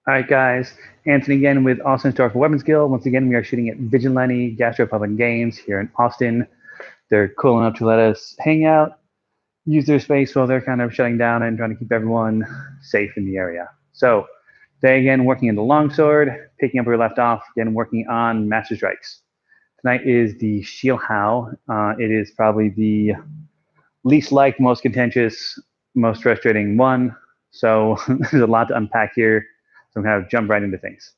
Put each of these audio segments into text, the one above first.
All right, guys. Anthony again with Austin Historical Weapons Guild. Once again, we are shooting at Vigilante Gastro Public Games here in Austin. They're cool enough to let us hang out, use their space while they're kind of shutting down and trying to keep everyone safe in the area. So, they again working in the Longsword, picking up where we left off, again working on Master Strikes. Tonight is the Shielhau. It is probably the least liked, most contentious, most frustrating one. So, there's a lot to unpack here. So I'm going to jump right into things.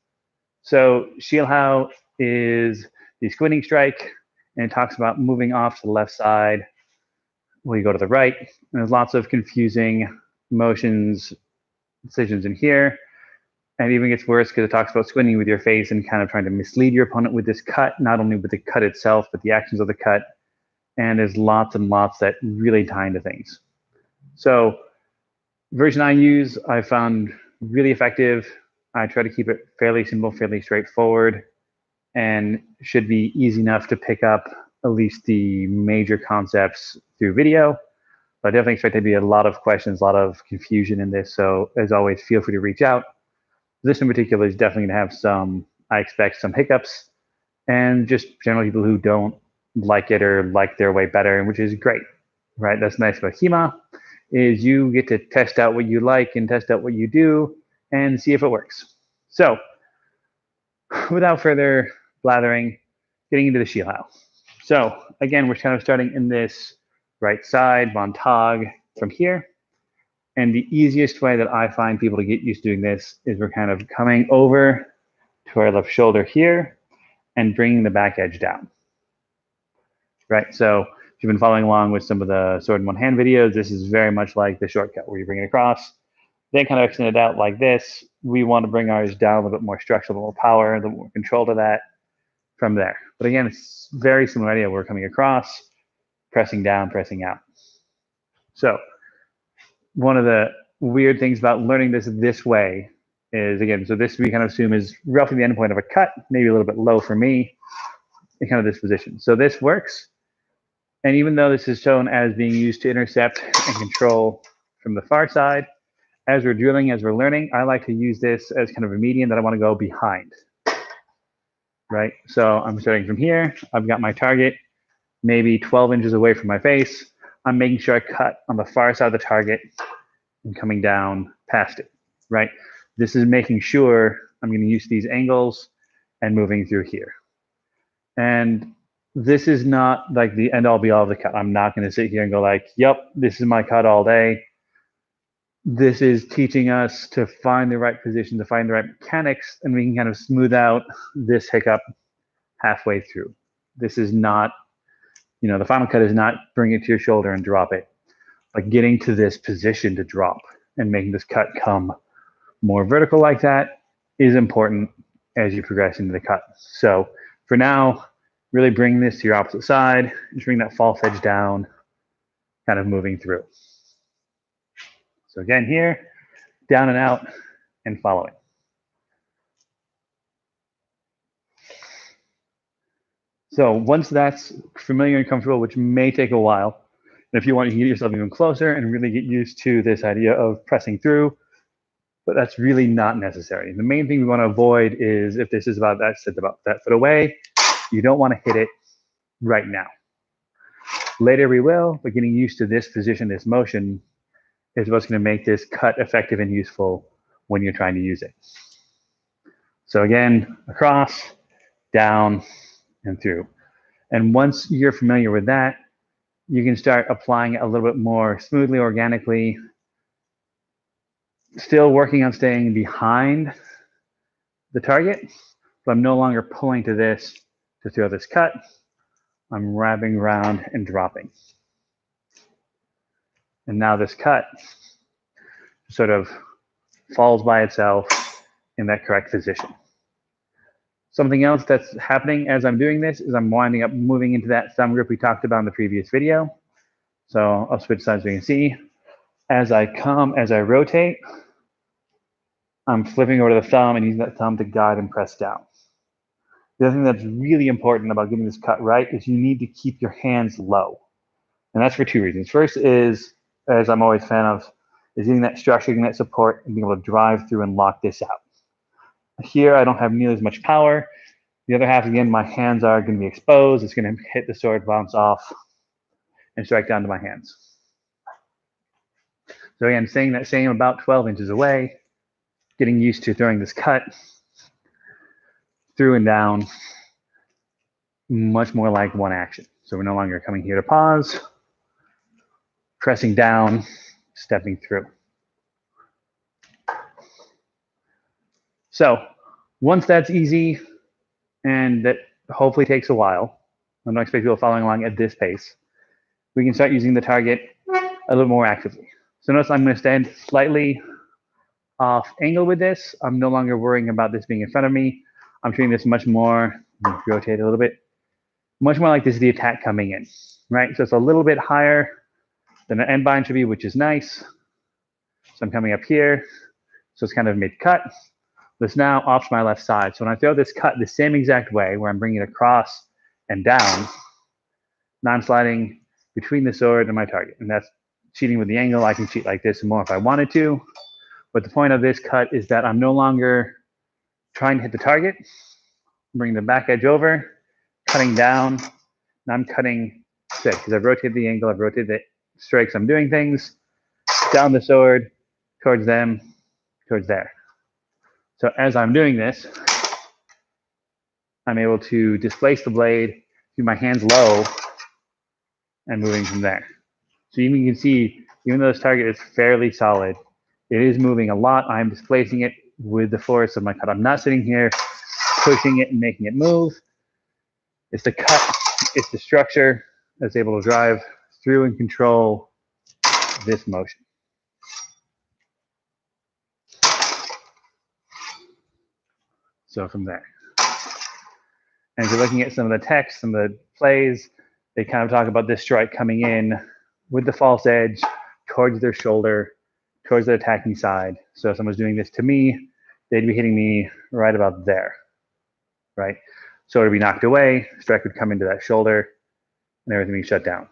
So Shielhau is the squinting strike, and it talks about moving off to the left side while you go to the right. And there's lots of confusing motions, decisions in here. And it even gets worse because it talks about squinting with your face and kind of trying to mislead your opponent with this cut, not only with the cut itself, but the actions of the cut. And there's lots and lots that really tie into things. So version I use, I found really effective. I try to keep it fairly simple, fairly straightforward, and should be easy enough to pick up at least the major concepts through video. But I definitely expect there to be a lot of questions, a lot of confusion in this. So as always, feel free to reach out. This in particular is definitely going to have some, I expect, some hiccups, and just generally people who don't like it or like their way better, which is great, right? That's nice about HEMA, is you get to test out what you like and test out what you do and see if it works. So without further blathering, getting into the Shielhau. So again, we're kind of starting in this right side, Montag from here. And the easiest way that I find people to get used to doing this is we're kind of coming over to our left shoulder here and bringing the back edge down. Right, so if you've been following along with some of the sword in one hand videos, this is very much like the shortcut where you bring it across, then kind of extend it out like this. We want to bring ours down a little bit more structure, a little more power, a little more control to that from there. But again, it's very similar idea. We're coming across, pressing down, pressing out. So one of the weird things about learning this way is, again, so this we kind of assume is roughly the end point of a cut, maybe a little bit low for me, in kind of this position. So this works. And even though this is shown as being used to intercept and control from the far side, as we're drilling, as we're learning, I like to use this as kind of a median that I want to go behind. Right? So I'm starting from here. I've got my target maybe 12 inches away from my face. I'm making sure I cut on the far side of the target and coming down past it. Right? This is making sure I'm going to use these angles and moving through here. And this is not like the end all be all of the cut. I'm not going to sit here and go like, yep, this is my cut all day. This is teaching us to find the right position, to find the right mechanics, and we can kind of smooth out this hiccup halfway through. This is not, the final cut is not bring it to your shoulder and drop it, but getting to this position to drop and making this cut come more vertical like that is important as you progress into the cut. So for now, really bring this to your opposite side, just bring that false edge down, kind of moving through. So again here, down and out and following. So once that's familiar and comfortable, which may take a while, and if you want, you can get yourself even closer and really get used to this idea of pressing through, but that's really not necessary. The main thing we want to avoid is if this is about that foot away, you don't want to hit it right now. Later we will, but getting used to this position, this motion, is what's going to make this cut effective and useful when you're trying to use it. So again, across, down, and through. And once you're familiar with that, you can start applying it a little bit more smoothly, organically, still working on staying behind the target, but I'm no longer pulling to this to throw this cut. I'm wrapping around and dropping. And now this cut sort of falls by itself in that correct position. Something else that's happening as I'm doing this is I'm winding up moving into that thumb grip we talked about in the previous video. So I'll switch sides so you can see. As I rotate, I'm flipping over to the thumb and using that thumb to guide and press down. The other thing that's really important about getting this cut right is you need to keep your hands low. And that's for two reasons. First is, as I'm always a fan of, is getting that structure, getting that support, and being able to drive through and lock this out. Here, I don't have nearly as much power. The other half, again, my hands are going to be exposed. It's going to hit the sword, bounce off, and strike down to my hands. So again, staying that same about 12 inches away, getting used to throwing this cut through and down, much more like one action. So we're no longer coming here to pause, pressing down, stepping through. So once that's easy, and that hopefully takes a while, I don't expect people following along at this pace, we can start using the target a little more actively. So notice I'm going to stand slightly off angle with this. I'm no longer worrying about this being in front of me. I'm treating this much more, rotate a little bit, much more like this is the attack coming in, right? So it's a little bit higher than the end bind should be, which is nice. So I'm coming up here. So it's kind of mid-cut. This now off to my left side. So when I throw this cut the same exact way, where I'm bringing it across and down, now I'm sliding between the sword and my target. And that's cheating with the angle. I can cheat like this and more if I wanted to. But the point of this cut is that I'm no longer trying to hit the target, bring the back edge over, cutting down. Now I'm cutting straight because I've rotated the angle, I've rotated the strikes, I'm doing things down the sword, towards them, towards there. So as I'm doing this, I'm able to displace the blade, keep my hands low, and moving from there. So you can see, even though this target is fairly solid, it is moving a lot. I'm displacing it with the force of my cut. I'm not sitting here pushing it and making it move. It's the cut, it's the structure that's able to drive through and control this motion. So from there. And if you're looking at some of the text, some of the plays, they kind of talk about this strike coming in with the false edge towards their shoulder, towards the attacking side. So if someone's doing this to me, they'd be hitting me right about there, right? So to be knocked away, strike would come into that shoulder and everything being shut down.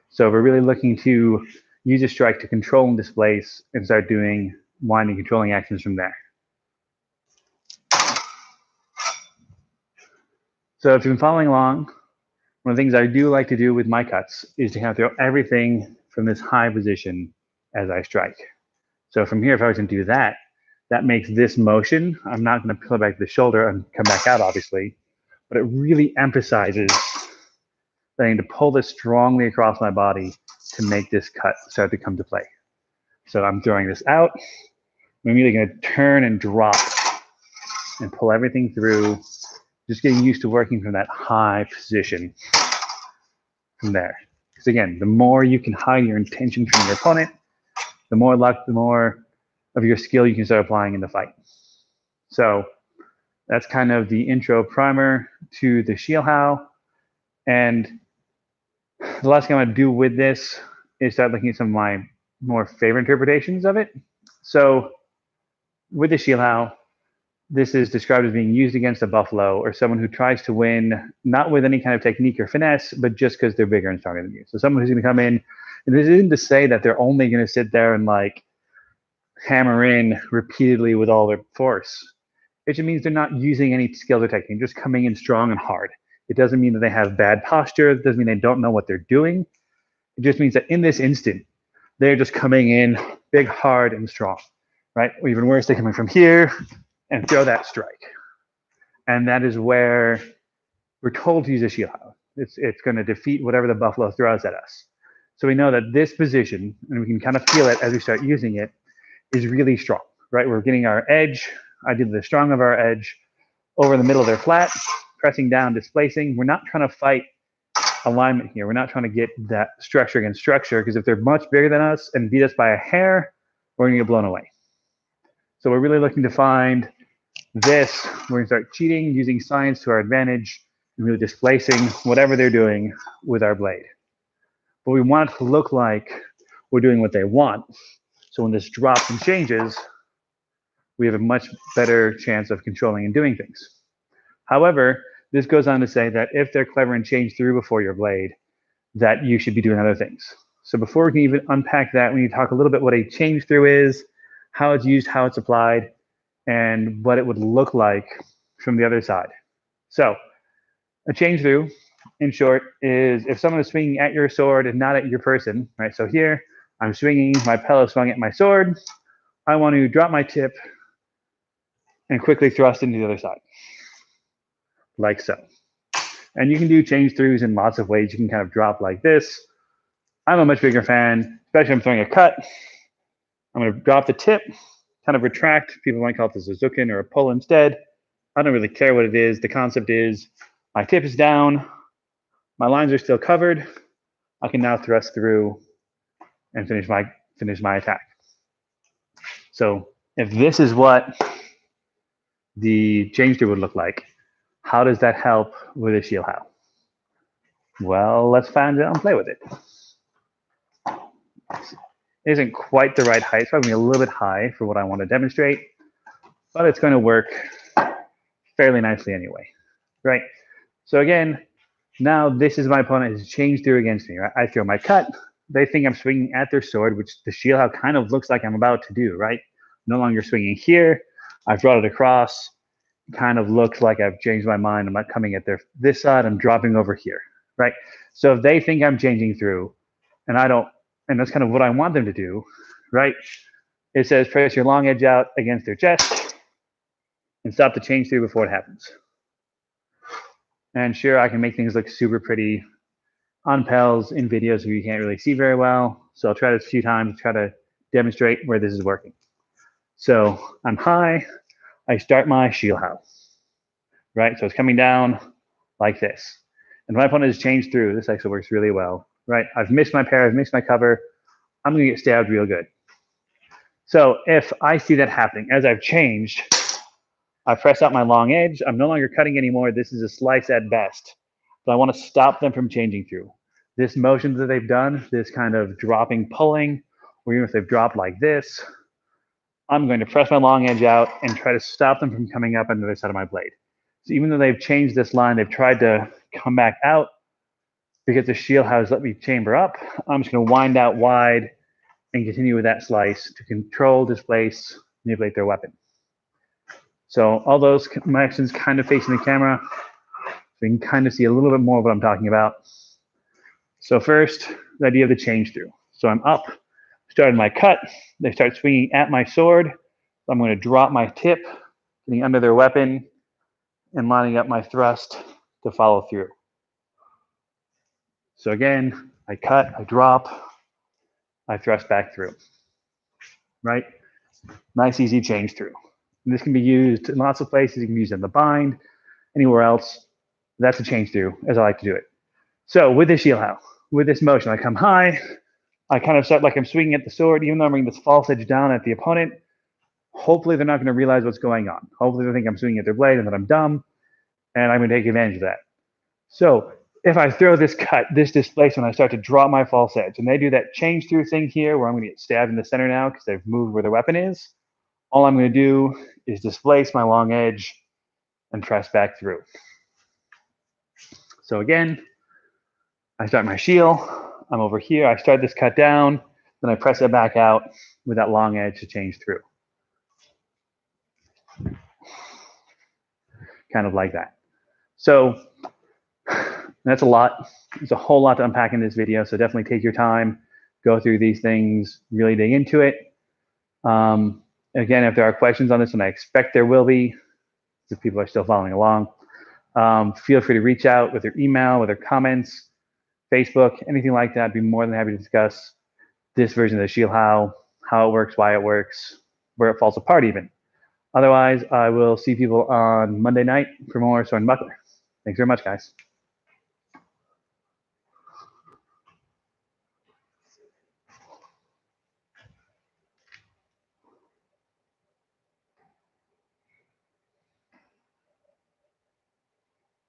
So we're really looking to use a strike to control and displace and start doing winding controlling actions from there. So if you've been following along, one of the things I do like to do with my cuts is to kind of throw everything from this high position as I strike. So from here, if I was going to do that, that makes this motion, I'm not going to pull back the shoulder and come back out, obviously, but it really emphasizes that I need to pull this strongly across my body to make this cut start to come to play. So I'm throwing this out. I'm immediately going to turn and drop and pull everything through, just getting used to working from that high position from there. Because again, the more you can hide your intention from your opponent, the more luck, the more of your skill you can start applying in the fight. So that's kind of the intro primer to the Shielhau. And the last thing I'm going to do with this is start looking at some of my more favorite interpretations of it. So with the Shielhau, this is described as being used against a buffalo or someone who tries to win, not with any kind of technique or finesse, but just because they're bigger and stronger than you. So someone who's going to come in, and this isn't to say that they're only going to sit there and like hammer in repeatedly with all their force. It just means they're not using any skills or technique, just coming in strong and hard. It doesn't mean that they have bad posture. It doesn't mean they don't know what they're doing. It just means that in this instant, they're just coming in big, hard, and strong, right? Or even worse, they're coming from here and throw that strike. And that is where we're told to use a Shielhau. It's going to defeat whatever the buffalo throws at us. So we know that this position, and we can kind of feel it as we start using it, is really strong, right? We're getting our edge, ideally the strong of our edge, over the middle of their flat, pressing down, displacing. We're not trying to fight alignment here. We're not trying to get that structure against structure, because if they're much bigger than us and beat us by a hair, we're going to get blown away. So we're really looking to find this. We're going to start cheating, using science to our advantage, and really displacing whatever they're doing with our blade. But we want it to look like we're doing what they want. So when this drops and changes, we have a much better chance of controlling and doing things. However, this goes on to say that if they're clever and change through before your blade, that you should be doing other things. So before we can even unpack that, we need to talk a little bit what a change through is, how it's used, how it's applied, and what it would look like from the other side. So a change through, in short, is if someone is swinging at your sword and not at your person, right? So here, I'm swinging, my pillow swung at my sword. I want to drop my tip and quickly thrust into the other side, like so. And you can do change throughs in lots of ways. You can kind of drop like this. I'm a much bigger fan, especially if I'm throwing a cut. I'm going to drop the tip, kind of retract. People might call this a zukin or a pull instead. I don't really care what it is. The concept is my tip is down, my lines are still covered. I can now thrust through and finish my attack. So if this is what the change through would look like, how does that help with a Shielhau? Well, let's find out and play with it. It isn't quite the right height. It's probably a little bit high for what I want to demonstrate, but it's going to work fairly nicely anyway, right? So again, now this is my opponent has changed through against me, right? I throw my cut. They think I'm swinging at their sword, which the Shielhau kind of looks like I'm about to do, right? No longer swinging here. I've brought it across. Kind of looks like I've changed my mind. I'm not coming at this side. I'm dropping over here, right? So if they think I'm changing through, and I don't, and that's kind of what I want them to do, right? It says press your long edge out against their chest and stop the change through before it happens. And sure, I can make things look super pretty on pels in videos where you can't really see very well. So I'll try this a few times to try to demonstrate where this is working. So I'm high, I start my Shielhau, right? So it's coming down like this. And my opponent has changed through. This actually works really well, right? I've missed my pair, I've missed my cover. I'm gonna get stabbed real good. So if I see that happening, as I've changed, I press out my long edge. I'm no longer cutting anymore. This is a slice at best. But I want to stop them from changing through. This motion that they've done, this kind of dropping, pulling, or even if they've dropped like this, I'm going to press my long edge out and try to stop them from coming up on the other side of my blade. So even though they've changed this line, they've tried to come back out because the Shielhau has let me chamber up. I'm just going to wind out wide and continue with that slice to control, displace, manipulate their weapon. So all those actions kind of facing the camera, so you can kind of see a little bit more of what I'm talking about. So first, the idea of the change through. So I'm up, started my cut. They start swinging at my sword. So I'm going to drop my tip, getting under their weapon, and lining up my thrust to follow through. So again, I cut, I drop, I thrust back through, right? Nice, easy change through. And this can be used in lots of places. You can use it in the bind, anywhere else. That's a change through, as I like to do it. So with this Shielhau, with this motion, I come high. I kind of start like I'm swinging at the sword, even though I'm bringing this false edge down at the opponent. Hopefully, they're not going to realize what's going on. Hopefully, they think I'm swinging at their blade and that I'm dumb, and I'm going to take advantage of that. So if I throw this cut, this displacement, I start to drop my false edge, and they do that change through thing here where I'm going to get stabbed in the center now because they've moved where their weapon is. All I'm going to do is displace my long edge and press back through. So again, I start my shield. I'm over here. I start this cut down. Then I press it back out with that long edge to change through. Kind of like that. So that's a lot. There's a whole lot to unpack in this video. So definitely take your time, go through these things, really dig into it. Again, if there are questions on this, and I expect there will be, if people are still following along, feel free to reach out with your email, with their comments, Facebook, anything like that. I'd be more than happy to discuss this version of the Shielhau, how it works, why it works, where it falls apart even. Otherwise, I will see people on Monday night for more Sword and Buckler. Thanks very much, guys.